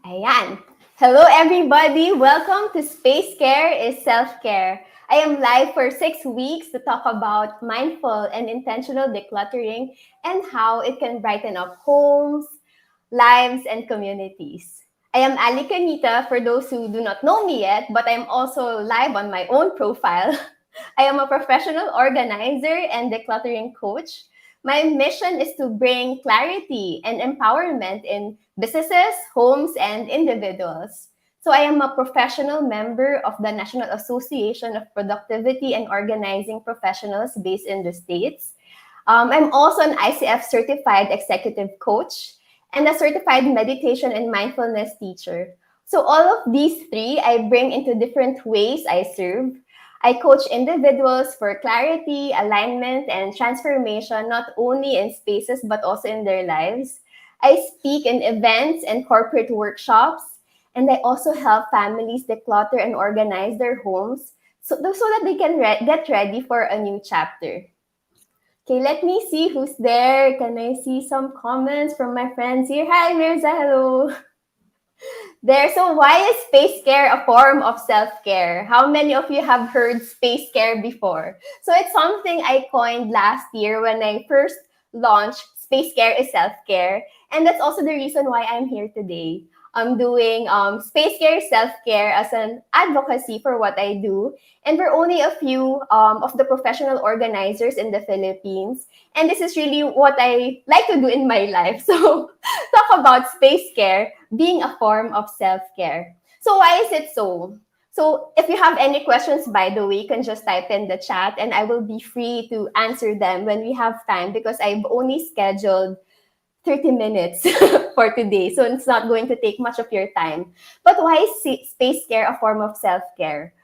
Ayan. Hello, everybody. Welcome to Space Care is Self-Care. I am live for 6 weeks to talk about mindful and intentional decluttering and how it can brighten up homes, lives, and communities. I am Ali Canita for those who do not know me yet, but I'm also live on my own profile. I am a professional organizer and decluttering coach. My mission is to bring clarity and empowerment in businesses, homes, and individuals. So I am a professional member of the National Association of Productivity and Organizing Professionals based in the States. I'm also an ICF certified executive coach and a certified meditation and mindfulness teacher. So all of these three I bring into different ways I serve. I coach individuals for clarity, alignment, and transformation, not only in spaces but also in their lives. I speak in events and corporate workshops, and I also help families declutter and organize their homes so that they can get ready for a new chapter. Okay, let me see who's there. Can I see some comments from my friends here? Hi, Mirza. Hello. There. So, why is space care a form of self-care? How many of you have heard space care before? So, it's something I coined last year when I first launched Space Care is Self-Care. And that's also the reason why I'm here today. I'm doing space care self-care as an advocacy for what I do. And we're only a few of the professional organizers in the Philippines. And this is really what I like to do in my life. So, talk about space care being a form of self-care. So why is it so? So if you have any questions, by the way, you can just type in the chat and I will be free to answer them when we have time because I've only scheduled 30 minutes for today. So it's not going to take much of your time. But why is space care a form of self-care?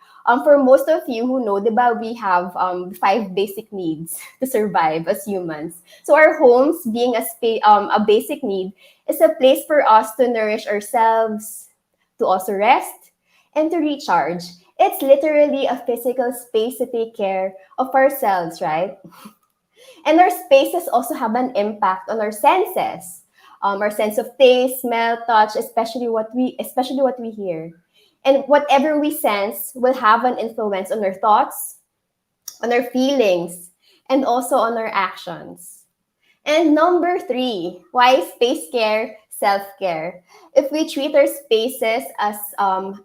For most of you who know, diba, we have 5 basic needs to survive as humans. So our homes, being a basic need, is a place for us to nourish ourselves, to also rest, and to recharge. It's literally a physical space to take care of ourselves, right? And our spaces also have an impact on our senses, our sense of taste, smell, touch, especially what we hear. And whatever we sense will have an influence on our thoughts, on our feelings, and also on our actions. And number 3, why space care, self-care? If we treat our spaces as a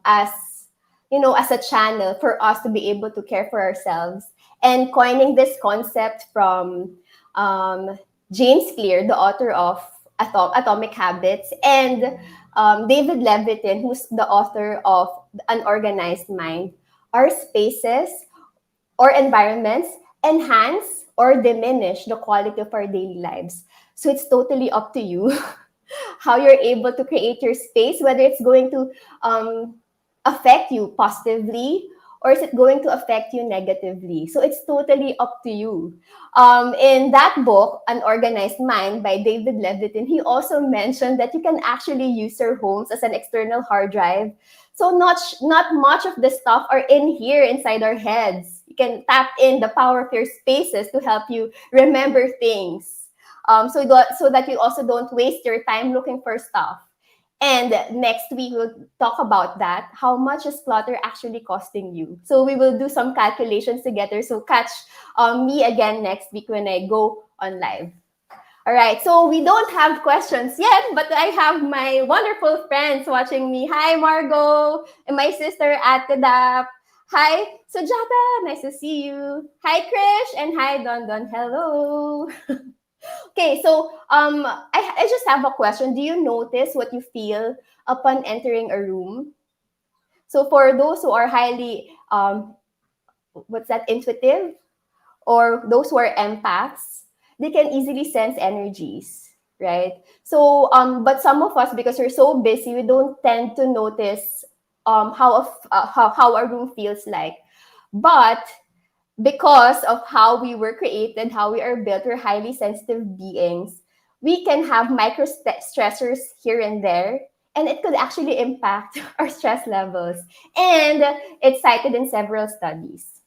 channel for us to be able to care for ourselves, and coining this concept from James Clear, the author of Atomic Habits, and David Levitin, who's the author of An Organized Mind, our spaces or environments enhance or diminish the quality of our daily lives. So it's totally up to you how you're able to create your space, whether it's going to affect you positively or is it going to affect you negatively. So it's totally up to you. In that book, An Organized Mind by David Levitin, he also mentioned that you can actually use your homes as an external hard drive. So not much of the stuff are in here inside our heads. You can tap in the power of your spaces to help you remember things. So that you also don't waste your time looking for stuff. And next week, we'll talk about that. How much is clutter actually costing you? So we will do some calculations together. So catch me again next week when I go on live. All right, so we don't have questions yet, but I have my wonderful friends watching me. Hi, Margot, and my sister, Atadap. Hi, Sujata, nice to see you. Hi, Krish, and hi, Don Don. Hello. Okay, so I just have a question. Do you notice what you feel upon entering a room? So for those who are highly intuitive, or those who are empaths, they can easily sense energies, right? So but some of us, because we're so busy, we don't tend to notice how a room feels like. But because of how we were created, how we are built, we're highly sensitive beings. We can have micro stressors here and there, and it could actually impact our stress levels. And it's cited in several studies.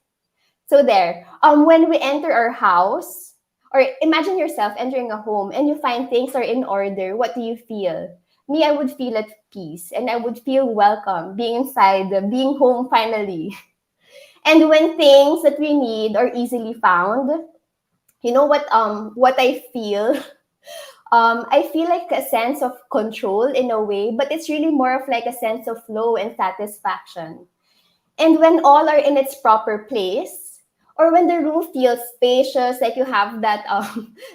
So there, when we enter our house, or imagine yourself entering a home and you find things are in order, what do you feel? me, I would feel at peace and I would feel welcome being inside, being home finally. And when things that we need are easily found, you know what I feel? I feel like a sense of control in a way, but it's really more of like a sense of flow and satisfaction. And when all are in its proper place, or when the room feels spacious, like you have that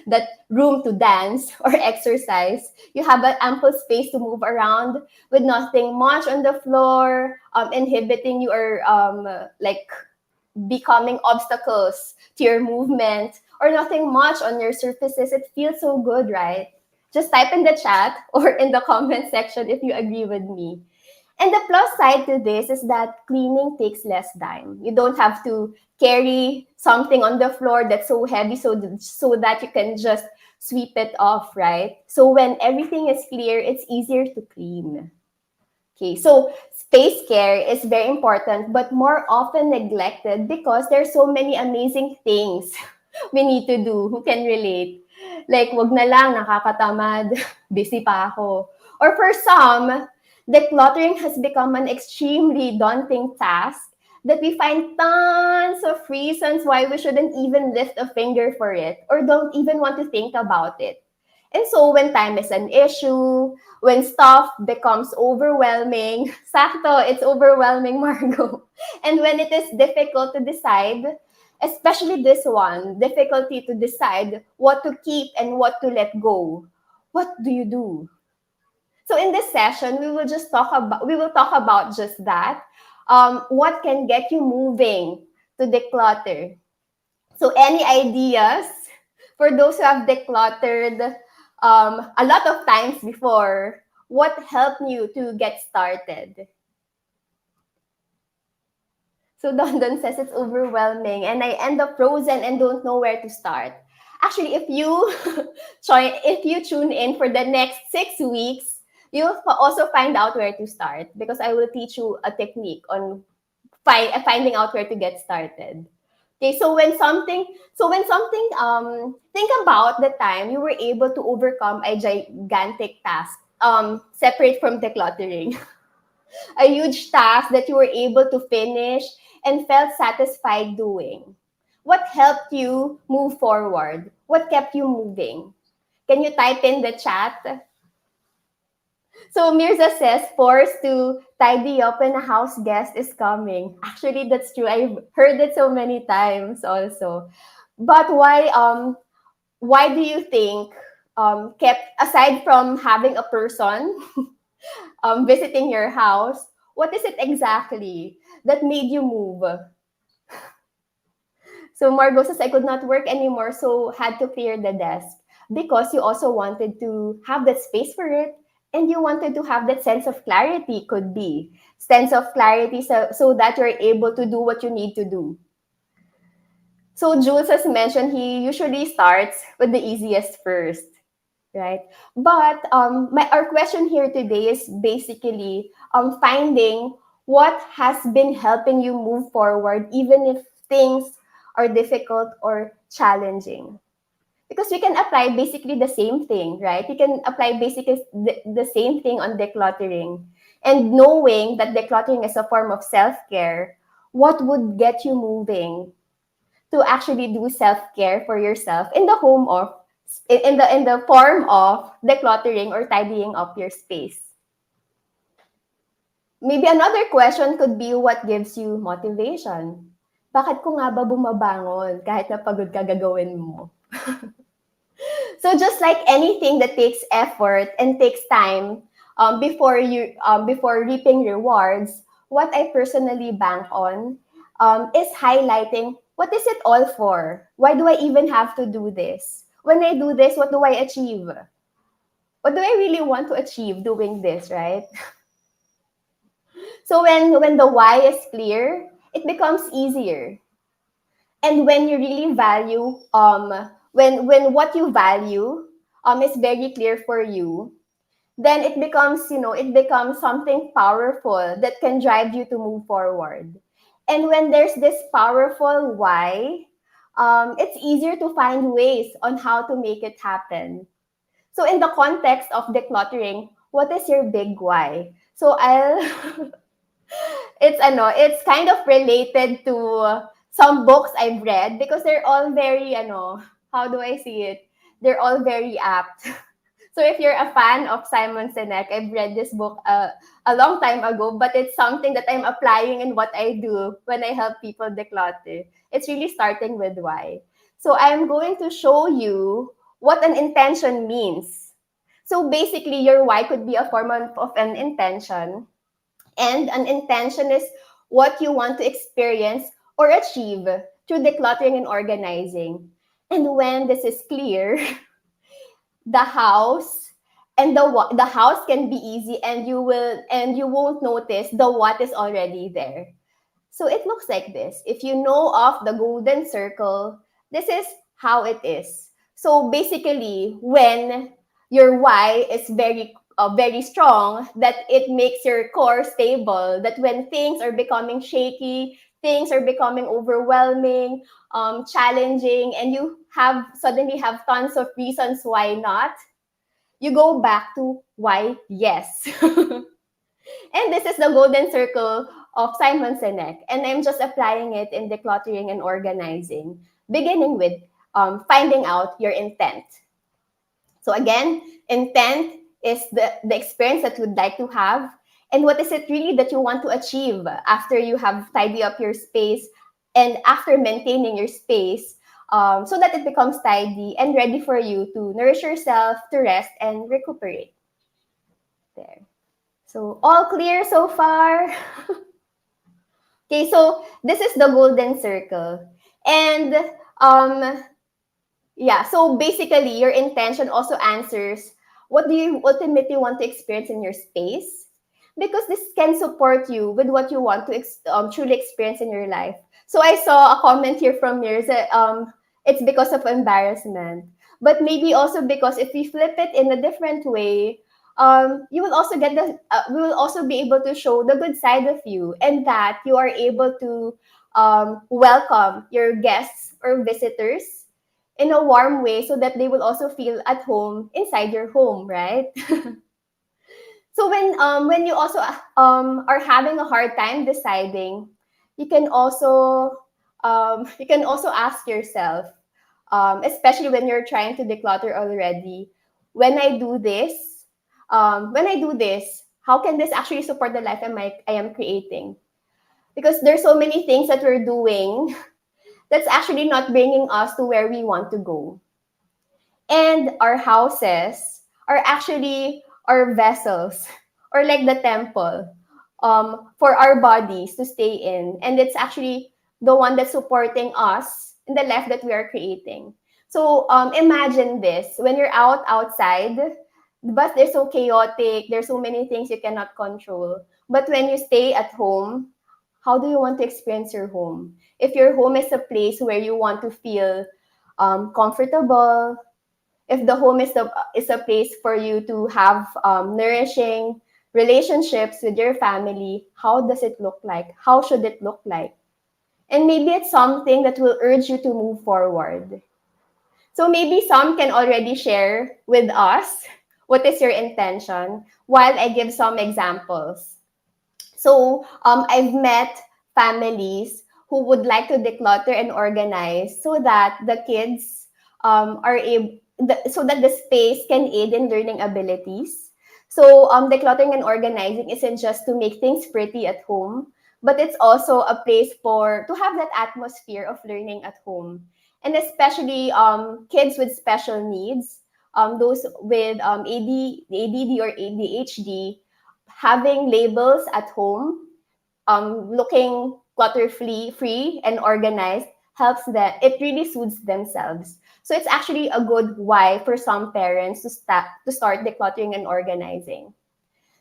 that room to dance or exercise, you have an ample space to move around with nothing much on the floor, inhibiting you or like becoming obstacles to your movement, or nothing much on your surfaces. It feels so good, right? Just type in the chat or in the comment section if you agree with me. And the plus side to this is that cleaning takes less time. You don't have to carry something on the floor that's so heavy so that you can just sweep it off, right? So when everything is clear, it's easier to clean. Okay, so space care is very important, but more often neglected because there's so many amazing things we need to do. Who can relate? Like, wag na lang, nakakatamad, busy pa ako. Or for some, decluttering has become an extremely daunting task that we find tons of reasons why we shouldn't even lift a finger for it or don't even want to think about it. And so when time is an issue, when stuff becomes overwhelming, sakto, it's overwhelming, Margo. And when it is difficult to decide, especially this one, difficulty to decide what to keep and what to let go. What do you do? So in this session, we will talk about just that. What can get you moving to declutter? So any ideas for those who have decluttered a lot of times before? What helped you to get started? So Dondon says it's overwhelming and I end up frozen and don't know where to start. Actually, if you if you tune in for the next 6 weeks, you'll also find out where to start because I will teach you a technique on finding out where to get started. Okay, think about the time you were able to overcome a gigantic task, separate from decluttering, a huge task that you were able to finish and felt satisfied doing. What helped you move forward? What kept you moving? Can you type in the chat? So Mirza says, forced to tidy up when a house guest is coming. Actually, that's true. I've heard it so many times also. But why do you think kept aside from having a person visiting your house, what is it exactly that made you move? So Margot says, I could not work anymore, so had to clear the desk because you also wanted to have that space for it and you wanted to have that sense of clarity, could be. Sense of clarity so that you're able to do what you need to do. So Jules has mentioned he usually starts with the easiest first, right? But our question here today is basically finding what has been helping you move forward, even if things are difficult or challenging. Because we can apply basically the same thing, right? You can apply basically the same thing on decluttering. And knowing that decluttering is a form of self-care, what would get you moving to actually do self-care for yourself in the home of in the form of decluttering or tidying up your space. Maybe another question could be what gives you motivation? Bakit ko nga ba bumabangon kahit napagod ka gagawin mo? So just like anything that takes effort and takes time before reaping rewards, what I personally bank on is highlighting what is it all for? Why do I even have to do this? When I do this, what do I achieve? What do I really want to achieve doing this, right? So when the why is clear, it becomes easier. And when you really value when what you value is very clear for you, then it becomes, it becomes something powerful that can drive you to move forward. And when there's this powerful why, it's easier to find ways on how to make it happen. So in the context of decluttering, what is your big why? So I'll it's kind of related to some books I've read because they're all very how do I see it? They're all very apt. So if you're a fan of Simon Sinek, I've read this book a long time ago, but it's something that I'm applying in what I do when I help people declutter. It's really starting with why. So I'm going to show you what an intention means. So basically, your why could be a form of an intention, and an intention is what you want to experience or achieve through decluttering and organizing. And when this is clear, the house the house can be easy, and you won't notice the what is already there. So it looks like this. If you know of the golden circle, this is how it is. So basically, when your why is very strong, that it makes your core stable, that when things are becoming shaky, things are becoming overwhelming, challenging, and you have suddenly have tons of reasons why not, you go back to why yes. And this is the golden circle of Simon Sinek. And I'm just applying it in decluttering and organizing, beginning with finding out your intent. So again, intent is the experience that you'd like to have. And what is it really that you want to achieve after you have tidy up your space and after maintaining your space, so that it becomes tidy and ready for you to nourish yourself, to rest and recuperate. There. So all clear so far? Okay, so this is the golden circle. And yeah, so basically your intention also answers what do you ultimately want to experience in your space? Because this can support you with what you want to truly experience in your life. So I saw a comment here from Mirza that it's because of embarrassment. But maybe also because if we flip it in a different way, you will also get we will also be able to show the good side of you, and that you are able to welcome your guests or visitors in a warm way so that they will also feel at home inside your home, right? So when you also are having a hard time deciding, you can also ask yourself, especially when you're trying to declutter already, when I do this, how can this actually support the life I am creating? Because there's so many things that we're doing that's actually not bringing us to where we want to go. And our houses are actually our vessels, or like the temple, for our bodies to stay in. And it's actually the one that's supporting us in the life that we are creating. So imagine this: when you're outside, but they're so chaotic, there's so many things you cannot control. But when you stay at home, how do you want to experience your home? If your home is a place where you want to feel comfortable, if the home is a place for you to have nourishing relationships with your family, how does it look like? How should it look like? And maybe it's something that will urge you to move forward. So maybe some can already share with us what is your intention while I give some examples. So I've met families who would like to declutter and organize so that the kids are able, so that the space can aid in learning abilities. So decluttering and organizing isn't just to make things pretty at home, but it's also a place for to have that atmosphere of learning at home, and especially kids with special needs, those with ADD or ADHD, having labels at home, looking clutter free and organized, helps them. It really suits themselves. So it's actually a good why for some parents to start decluttering and organizing.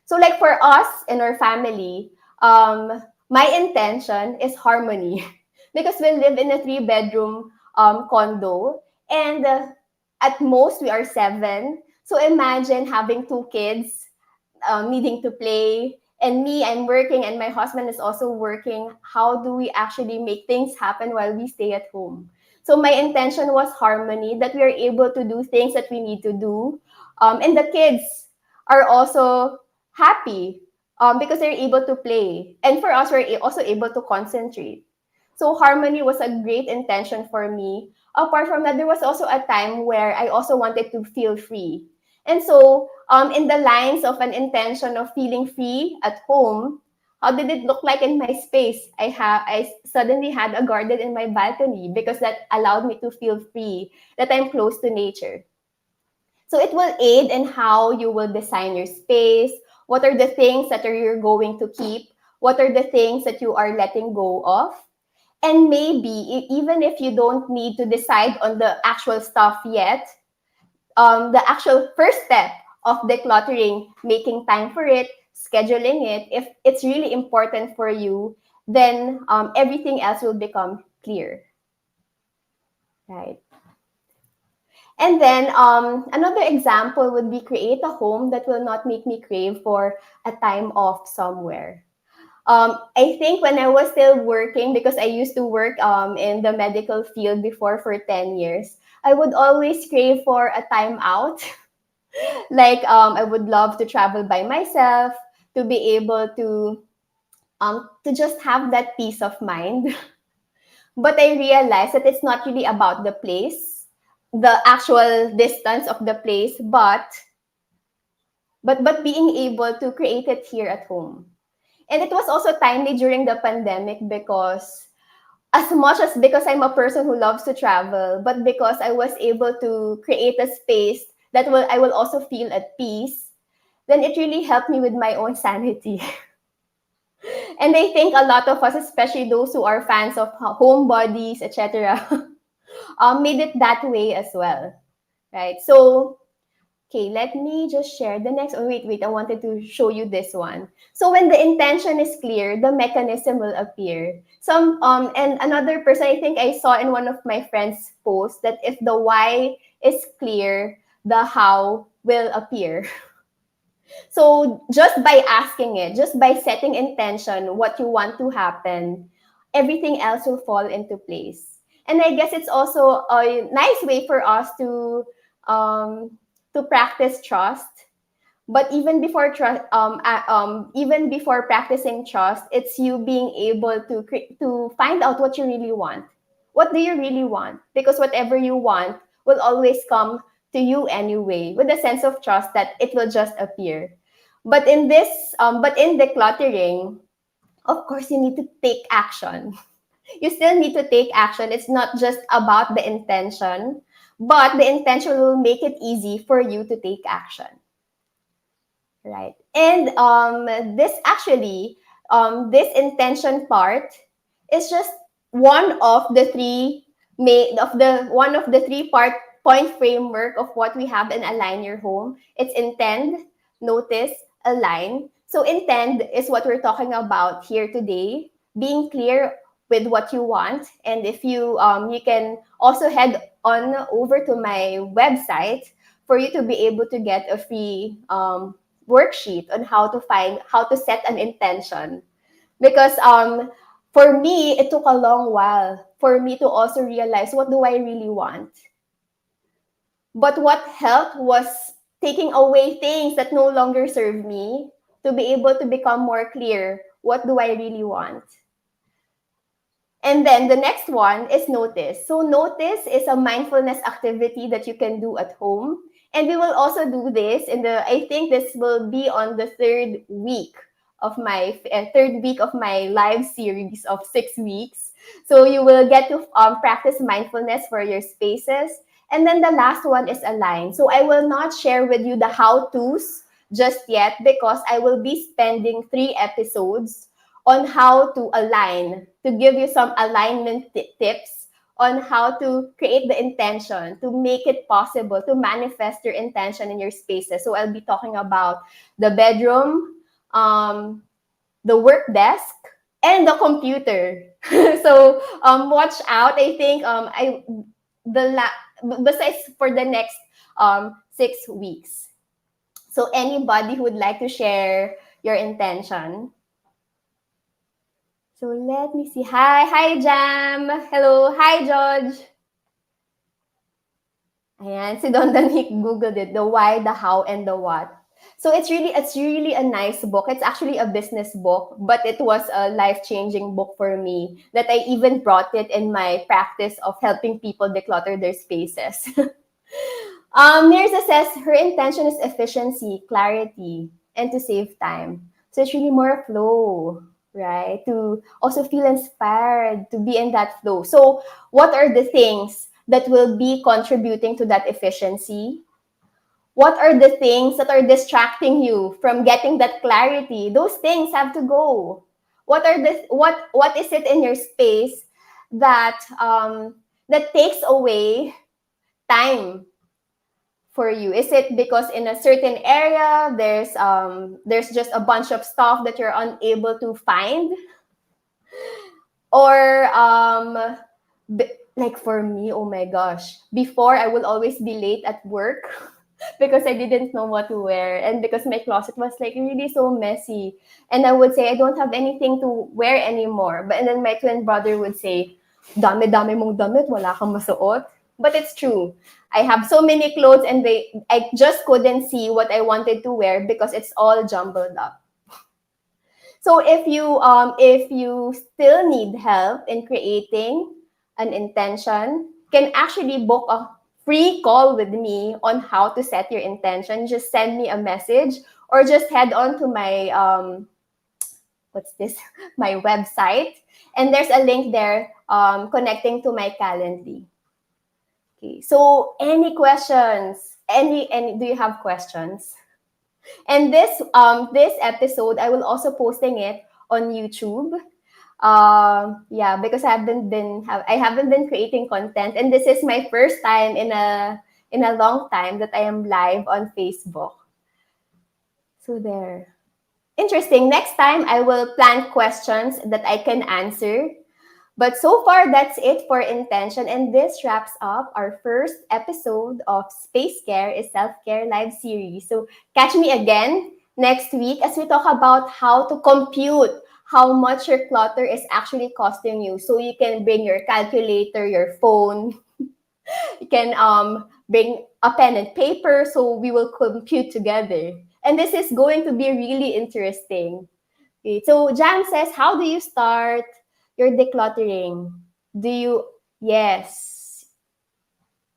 So like for us in our family, my intention is harmony because we live in a 3-bedroom condo, and at most we are 7. So imagine having 2 kids needing to play, and me, I'm working, and my husband is also working. How do we actually make things happen while we stay at home? So my intention was harmony, that we are able to do things that we need to do, and the kids are also happy because they're able to play. And for us, we're also able to concentrate. So harmony was a great intention for me. Apart from that, there was also a time where I also wanted to feel free. And so, in the lines of an intention of feeling free at home, how did it look like in my space? I suddenly had a garden in my balcony because that allowed me to feel free, that I'm close to nature. So it will aid in how you will design your space. What are the things that you're going to keep? What are the things that you are letting go of? And maybe even if you don't need to decide on the actual stuff yet, the actual first step of decluttering, making time for it, scheduling it, if it's really important for you, then everything else will become clear, right? And then another example would be create a home that will not make me crave for a time off somewhere. I think when I was still working, because I used to work in the medical field before for 10 years, I would always crave for a time out. Like I would love to travel by myself, to be able to just have that peace of mind. But I realized that it's not really about the place, the actual distance of the place, but being able to create it here at home. And it was also timely during the pandemic because as much as because I'm a person who loves to travel, but because I was able to create a space that will I will also feel at peace, then it really helped me with my own sanity. And I think a lot of us, especially those who are fans of homebodies, etc., made it that way as well, right? So okay, let me just share the next. Oh, wait, I wanted to show you this one. So when the intention is clear, the mechanism will appear. And another person, I think I saw in one of my friends' posts that if the why is clear, the how will appear. So just by asking it, just by setting intention, what you want to happen, everything else will fall into place. And I guess it's also a nice way for us um, to practice trust. But even before trust, even before practicing trust, it's you being able to find out what you really want. What do you really want? Because whatever you want will always come to you anyway, with a sense of trust that it will just appear. But in decluttering, of course, you need to take action. You still need to take action. It's not just about the intention, but the intention will make it easy for you to take action. Right. And this intention part is just one of the three one of the three point framework of what we have in Align Your Home. It's intend, notice, align. So intend is what we're talking about here today, being clear with what you want. And if you can also head on over to my website for you to be able to get a free worksheet on how to set an intention, because for me it took a long while for me to also realize what do I really want. But what helped was taking away things that no longer serve me, to be able to become more clear, what do I really want. And then the next one is notice. So notice is a mindfulness activity that you can do at home. And we will also do this I think this will be on the third week of my live series of 6 weeks. So you will get to practice mindfulness for your spaces. And then the last one is align. So I will not share with you the how-tos just yet because I will be spending 3 episodes on how to align, to give you some alignment tips on how to create the intention, to make it possible to manifest your intention in your spaces. So I'll be talking about the bedroom, the work desk, and the computer. So watch out. I think besides for the next 6 weeks. So anybody who would like to share your intention? So let me see. Hi Jam. Hello, hi George. Ayan, si Don Danik googled it, the why, the how, and the what. So it's really a nice book. It's actually a business book, but it was a life-changing book for me that I even brought it in my practice of helping people declutter their spaces. Mirza says her intention is efficiency, clarity, and to save time. So it's really more flow, right? To also feel inspired to be in that flow. So what are the things that will be contributing to that efficiency? What are the things that are distracting you from getting that clarity? Those things have to go. What is it in your space that that takes away time for you? Is it because in a certain area there's just a bunch of stuff that you're unable to find, or like for me, oh my gosh, before I will always be late at work because I didn't know what to wear, and because my closet was like really so messy, and I would say I don't have anything to wear anymore, but and then my twin brother would say, dami-dami mong damit, wala kang masuot. But it's true. I have so many clothes, and I just couldn't see what I wanted to wear because it's all jumbled up. So if you still need help in creating an intention, can actually book a free call with me on how to set your intention. Just send me a message, or just head on to my what's this my website, and there's a link there connecting to my Calendly. Okay. So any questions? Any do you have questions? And this episode, I will also posting it on YouTube. Yeah, because I haven't been creating content, and this is my first time in a long time that I am live on Facebook. So there. Interesting. Next time I will plan questions that I can answer. But so far, that's it for intention. And this wraps up our first episode of Space Care is Self-Care Live series. So catch me again next week as we talk about how to compute how much your clutter is actually costing you. So you can bring your calculator, your phone, you can bring a pen and paper, so we will compute together. And this is going to be really interesting. Okay, so Jam says, how do you start your decluttering? Do you, yes,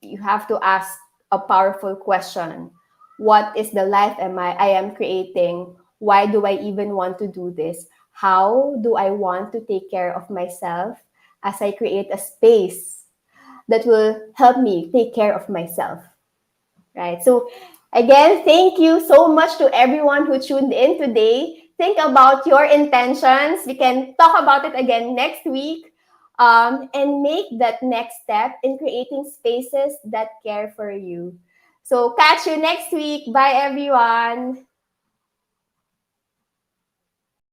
you have to ask a powerful question. What is the life I am creating? Why do I even want to do this? How do I want to take care of myself as I create a space that will help me take care of myself? Right. So again, thank you so much to everyone who tuned in today. Think about your intentions. We can talk about it again next week, and make that next step in creating spaces that care for you. So catch you next week. Bye, everyone.